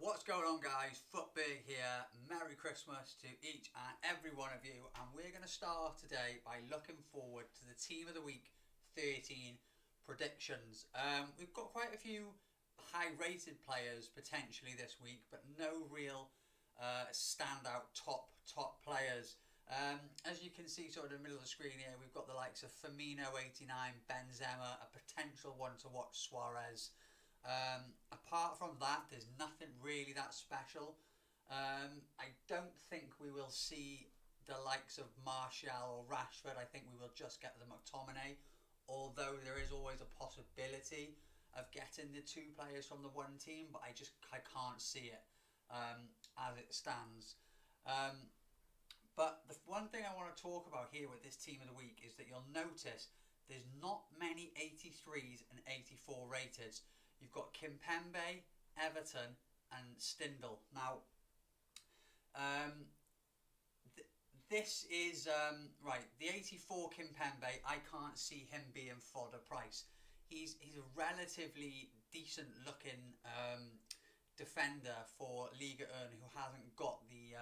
What's going on, guys? Footbig here. Merry Christmas to each and every one of you, and we're going to start today by looking forward to the Team of the Week 13 predictions. We've got quite a few high rated players potentially this week, but no real standout top players. As you can see sort of in the middle of the screen here, we've got the likes of Firmino 89, Benzema, a potential one to watch, Suarez. Apart from that, there's nothing really that special. I don't think we will see the likes of Martial or Rashford. I think we will just get the McTominay, although there is always a possibility of getting the two players from the one team, but I can't see it as it stands. But the one thing I want to talk about here with this Team of the Week is that you'll notice there's not many 83s and 84 rateds. You've got Kimpembe, Everton and Stindl. Now, this is, right, the 84 Kimpembe, I can't see him being fodder price. He's a relatively decent looking defender for Liga 1 who hasn't got the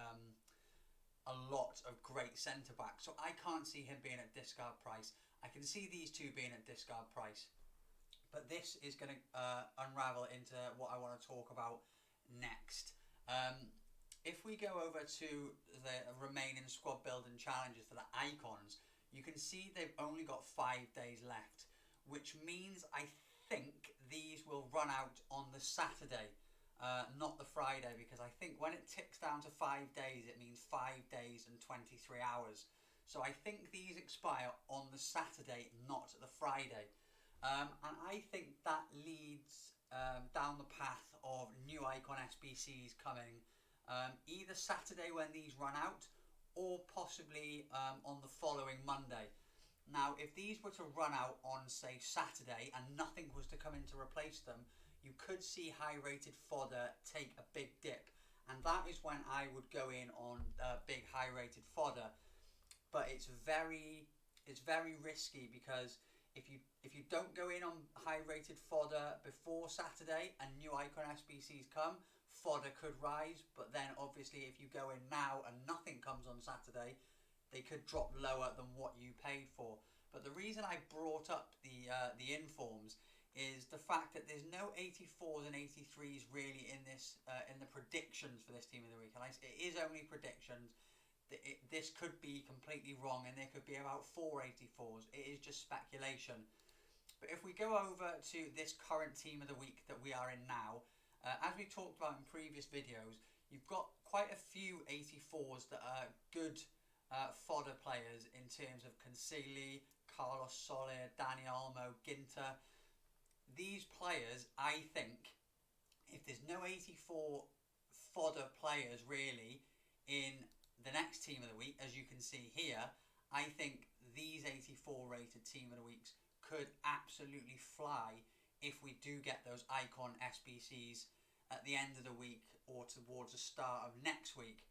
a lot of great centre backs. So I can't see him being at discard price. I can see these two being at discard price. But this is going to unravel into what I want to talk about next. If we go over to the remaining squad building challenges for the icons, you can see they've only got 5 days left, which means I think these will run out on the Saturday, not the Friday, because I think when it ticks down to 5 days, it means 5 days and 23 hours. So I think these expire on the Saturday, not the Friday. And I think that leads down the path of new icon SBCs coming either Saturday when these run out, or possibly on the following Monday. Now, if these were to run out on, say, Saturday and nothing was to come in to replace them, you could see high rated fodder take a big dip, and that is when I would go in on big high rated fodder. But it's very risky, because if you don't go in on high rated fodder before Saturday and new icon SBCs come, fodder could rise. But then obviously if you go in now and nothing comes on Saturday, they could drop lower than what you paid for. But the reason I brought up the informs is the fact that there's no 84s and 83s really in this in the predictions for this Team of the Week. And it is only predictions. This could be completely wrong, and there could be about 4 84s. It is just speculation. But if we go over to this current Team of the Week that we are in now, as we talked about in previous videos, you've got quite a few 84s that are good fodder players in terms of Consigli, Carlos Soler, Dani Olmo, Ginter. These players, I think, if there's no 84 fodder players really in the next Team of the Week, as you can see here, I think these 84 rated Team of the Weeks could absolutely fly if we do get those icon SBCs at the end of the week or towards the start of next week.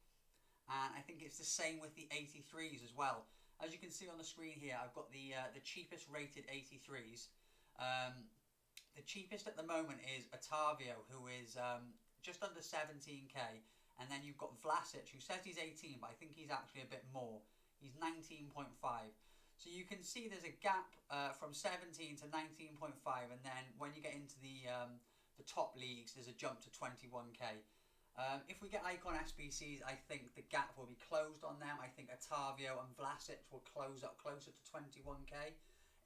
And I think it's the same with the 83s as well. As you can see on the screen here, I've got the cheapest rated 83s. The cheapest at the moment is Otavio, who is just under 17k. And then you've got Vlasic, who says he's 18, but I think he's actually a bit more. He's 19.5. So you can see there's a gap from 17 to 19.5, and then when you get into the top leagues, there's a jump to 21k. If we get icon SBCs, I think the gap will be closed on them. I think Otavio and Vlasic will close up closer to 21k,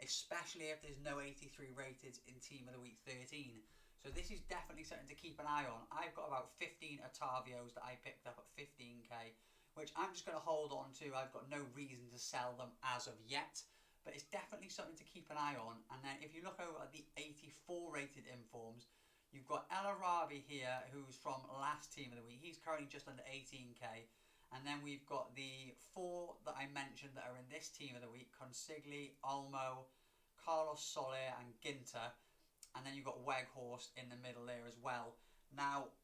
especially if there's no 83 rated in Team of the Week 13. So this is definitely something to keep an eye on. I've got about 15 Otavios that I picked up at 15k, which I'm just going to hold on to. I've got no reason to sell them as of yet, but it's definitely something to keep an eye on. And then if you look over at the 84 rated informs, you've got El Arabi here, who's from last Team of the Week. He's currently just under 18k. And then we've got the 4 that I mentioned that are in this Team of the Week: Consigli, Olmo, Carlos Soler and Ginter. And then you've got Weghorst in the middle there as well. Now,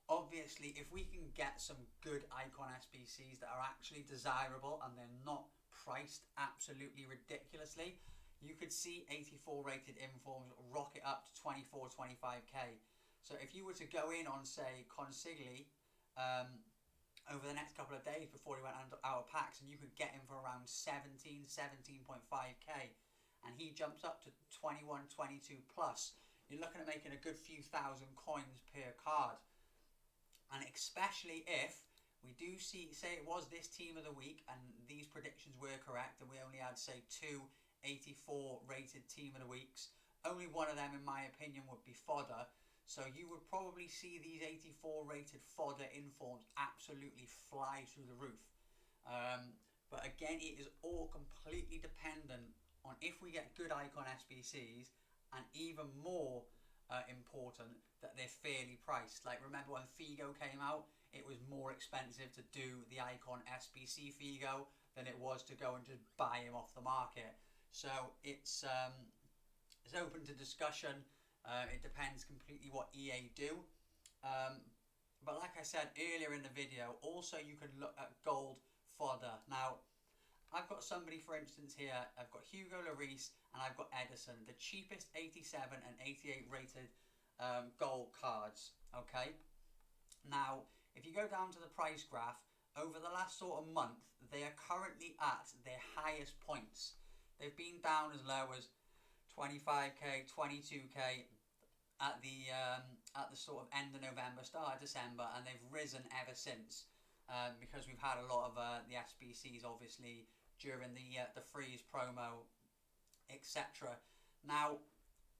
obviously, if we can get some good icon SBCs that are actually desirable and they're not priced absolutely ridiculously, you could see 84 rated informs rocket up to 24, 25k. So if you were to go in on, say, Consigli over the next couple of days before he went out of packs, and you could get him for around 17.5k, and he jumps up to 21, 22 plus, you're looking at making a good few thousand coins per card. And especially if we do see, say it was this team of the week and these predictions were correct, and we only had, say, 2 84 rated team of the weeks, only one of them in my opinion would be fodder. So you would probably see these 84 rated fodder informs absolutely fly through the roof. But again, it is all completely dependent on if we get good icon SBCs, and even more important, that they're fairly priced. Like, remember when Figo came out, it was more expensive to do the icon SBC Figo than it was to go and just buy him off the market. So it's open to discussion. It depends completely what EA do. But like I said earlier in the video, also you can look at gold fodder. Now, I've got somebody, for instance, here. I've got Hugo Lloris and I've got Edison, the cheapest 87 and 88 rated gold cards. Okay. Now, if you go down to the price graph, over the last sort of month, they are currently at their highest points. They've been down as low as 25k, 22k at the sort of end of November, start of December, and they've risen ever since. Because we've had a lot of the SBCs, obviously, during the freeze promo, etc. Now,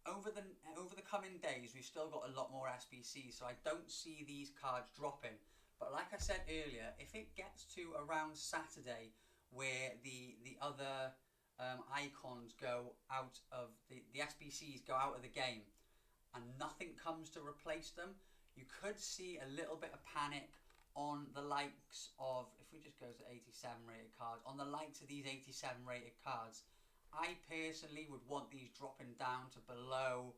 over the coming days, we've still got a lot more SBCs, so I don't see these cards dropping. But like I said earlier, if it gets to around Saturday, where the other icons go out of the SBCs go out of the game, and nothing comes to replace them, you could see a little bit of panic on the likes of, if we just go to 87 rated cards, on the likes of these 87 rated cards. I personally would want these dropping down to below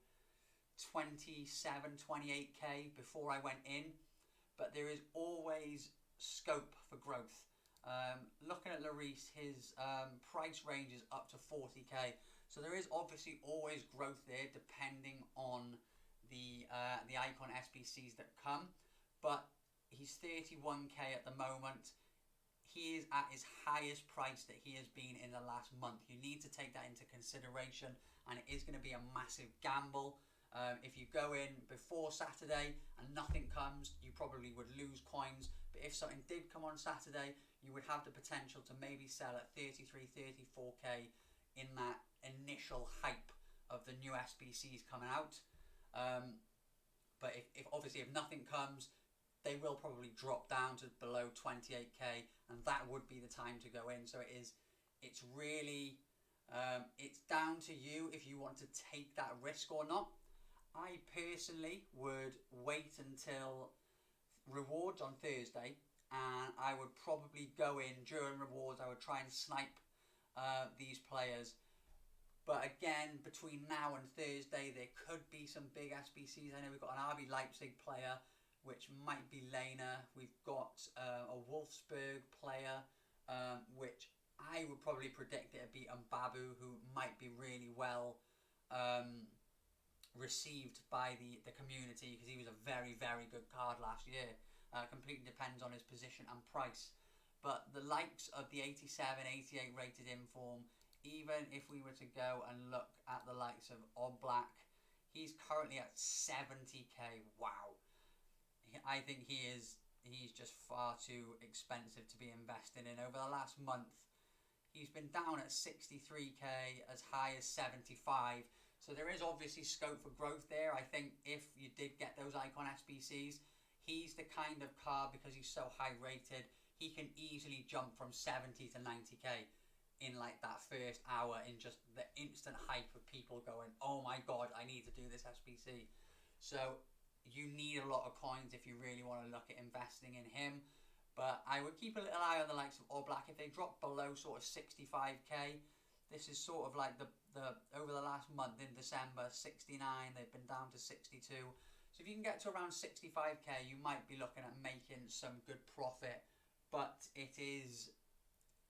27, 28k before I went in, but there is always scope for growth. Looking at Lloris, his price range is up to 40k, so there is obviously always growth there depending on the icon SBCs that come, but he's 31k at the moment. He is at his highest price that he has been in the last month. You need to take that into consideration, and it is going to be a massive gamble. If you go in before Saturday and nothing comes, you probably would lose coins. But if something did come on Saturday, you would have the potential to maybe sell at 33, 34k in that initial hype of the new SBCs coming out. But if obviously if nothing comes, they will probably drop down to below 28k, and that would be the time to go in. So it's really it's down to you if you want to take that risk or not. I personally would wait until rewards on Thursday, and I would probably go in during rewards. I would try and snipe these players. But again, between now and Thursday, there could be some big SBCs. I know we've got an RB Leipzig player, which might be Lena. We've got a Wolfsburg player, which I would probably predict it would be Mbabu, who might be really well received by the community, because he was a very, very good card last year. Completely depends on his position and price. But the likes of the 87, 88 rated inform, even if we were to go and look at the likes of Oblak, he's currently at 70k. Wow. I think he's just far too expensive to be investing in. Over the last month, he's been down at 63k, as high as 75. So there is obviously scope for growth there. I think if you did get those icon SBCs, he's the kind of card, because he's so high rated, he can easily jump from 70 to 90k in like that first hour, in just the instant hype of people going, oh my god, I need to do this SBC. So you need a lot of coins if you really want to look at investing in him. But I would keep a little eye on the likes of Oblak. If they drop below sort of 65k, this is sort of like the over the last month in December, 69, they've been down to 62. So if you can get to around 65k, you might be looking at making some good profit. But it is,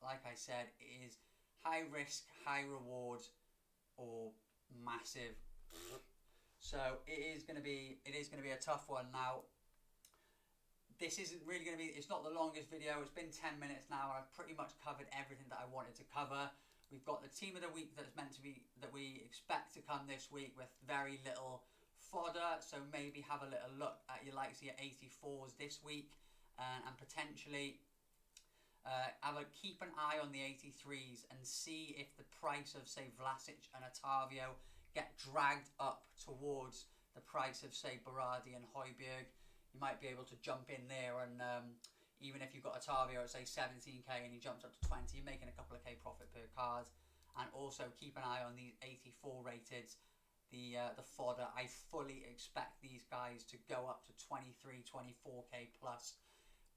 like I said, it is high risk, high reward, or massive So it is going to be a tough one. Now, this isn't really going to be, it's not the longest video. It's been 10 minutes now, and I've pretty much covered everything that I wanted to cover. We've got the team of the week that's meant to be, that we expect to come this week with very little fodder. So maybe have a little look at your likes of your 84s this week, and potentially keep an eye on the 83s and see if the price of, say, Vlasic and Otavio get dragged up towards the price of, say, Berardi and Højbjerg. You might be able to jump in there, and even if you've got Otavio at, say, 17k and he jumps up to 20, you're making a couple of k profit per card. And also keep an eye on these 84 rated, the fodder. I fully expect these guys to go up to 23, 24k plus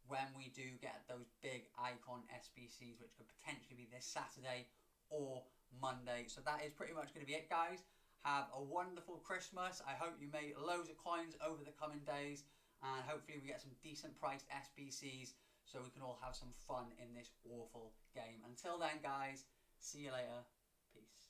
when we do get those big icon SBCs, which could potentially be this Saturday or Monday. So that is pretty much going to be it, guys. Have a wonderful Christmas. I hope you make loads of coins over the coming days, and hopefully we get some decent priced SBCs so we can all have some fun in this awful game. Until then, guys, see you later. Peace.